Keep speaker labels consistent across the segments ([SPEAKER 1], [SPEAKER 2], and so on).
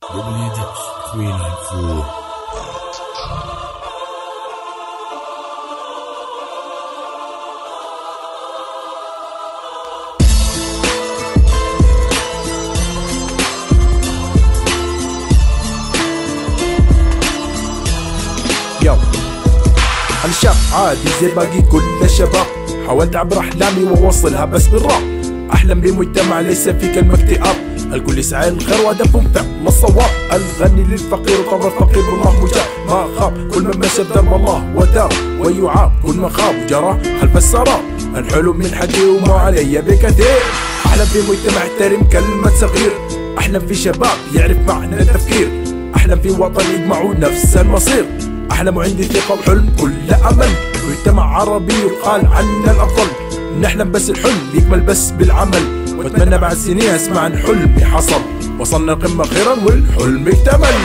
[SPEAKER 1] W-394.
[SPEAKER 2] أنا شاب عادي زي باقي كل الشباب، حاولت أعبر أحلامي وأوصلها بس بالراب. أحلم بمجتمع ليس فيه كلمة اكتئاب، الكل يسعى للخير وهدفهم فعل الصواب. الغني للفقير وطبع الفقير بالله مجاب، ما خاب كل من مشى درب الله ودار، ويعاب كل من خاب وجرى خلف السراب. الحلم من حقي وما علي بكثير، أحلم في مجتمع يحترم كلمة صغير، أحلم في شباب يعرف معنى التفكير، أحلم في وطن يجمعوا نفس المصير، أحلم وعندي ثقة وحلم كل أمل. مجتمع عربي يقال عنا الأفضل، نحلم بس الحلم يكمل بس بالعمل، واتمنى بعد سنين اسمع عن حلمي حصل، وصلنا القمة خيرا والحلم اكتمل.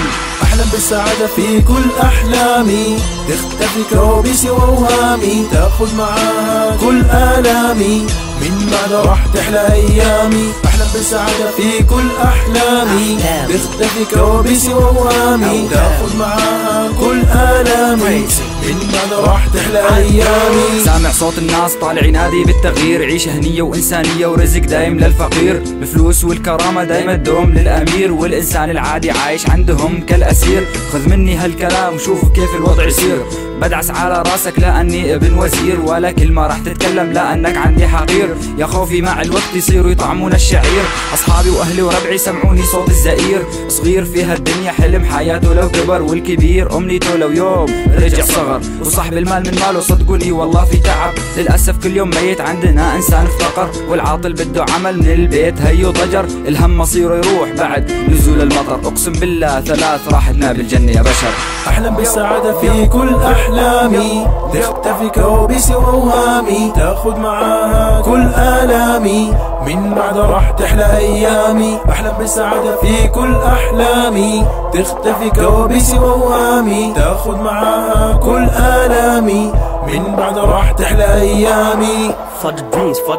[SPEAKER 2] أحلم بالسعادة في كل أحلامي، تختفي كوابيسي وأوهامي، تاخذ معاها كل آلامي، من بعد راح تحلى أيامي. أحلم بالسعادة في كل أحلامي، تختفي كوابيسي وأوهامي، تاخذ معاها كل آلامي، من بعد راح تحلى أيامي.
[SPEAKER 3] سامع صوت الناس طالع ينادي بالتغيير، عيشة هنية وإنسانية ورزق دايم للفقير، الفلوس والكرامة دايما تدوم للأمير، والإنسان العادي عايش عندهم كالأسير. خذ مني هالكلام وشوف كيف الوضع يصير، بدعس على راسك لأني ابن وزير، ولا كلمة راح تتكلم لأنك عندي حقير. يا خوفي مع الوقت يصيروا يطعمون الشعير، أصحابي وأهلي وربعي سمعوني صوت الزئير. صغير في هالدنيا حلم حياته لو كبر، والكبير أمنيته لو يوم رجع صغر. وصاحب المال من ماله صدقوني والله في تعب، للأسف كل يوم ميت عندنا إنسان افتقر، والعاطل بده عمل من البيت هيو ضجر. الهم مصيره يروح بعد نزول المطر، أقسم بالله ثلاث راحتنا بالجنة يا بشر.
[SPEAKER 2] أحلم بالسعادة في كل أحلامي، تختفي كوابيسي وأوهامي، تاخذ معاها كل آلامي، من بعد راح تحلى أيامي. أحلم بالسعادة في كل أحلامي، تختفي كوابيسي وأوهامي، تاخذ معاها كل آلامي، من بعد راح تحلى أيامي.
[SPEAKER 4] For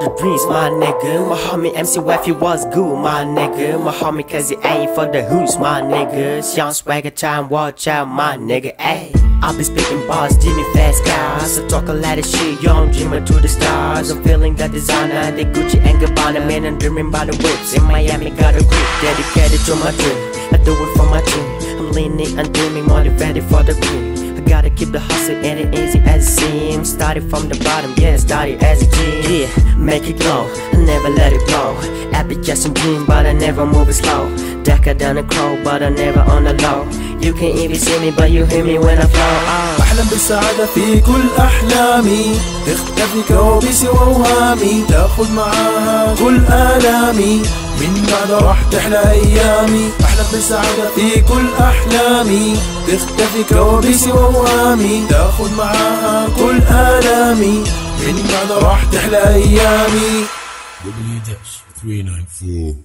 [SPEAKER 4] the dreams, my nigga. My homie MC Wifey was good, my nigga. My homie cause he ain't for the hoops, my niggas. Young swagger time, watch out, my nigga, ayy. I'll be spitting bars, Jimmy fast cars. I talk a lot of shit, young Jimmy to the stars. I'm feeling the designer, the Gucci and Gabbana. Man, I'm dreaming about the whips. In Miami, got a grip, dedicated to my dream. I do it for my team. I'm leaning and dreaming, motivated for the cream. Gotta keep the hustle, ain't it easy as it seems. Started from the bottom, yeah, started as a kid. Yeah, make it glow, never let it blow. I be just a dream, but I never move it slow. Darker than a crow, but I never on the low. You can't even see me, but you hear me when I flow.
[SPEAKER 2] أحلم بالسعادة في كل أحلامي، تختفي كوابيسي وأوهامي، تاخذ معاها كل آلامي، من بعد راح تحلى أيامي. أحلم بالسعادة في كل أحلامي، تختفي كوابيسي وأوهامي، تاخذ معاها كل آلامي، من بعد راح تحلى أيامي.
[SPEAKER 1] W-394.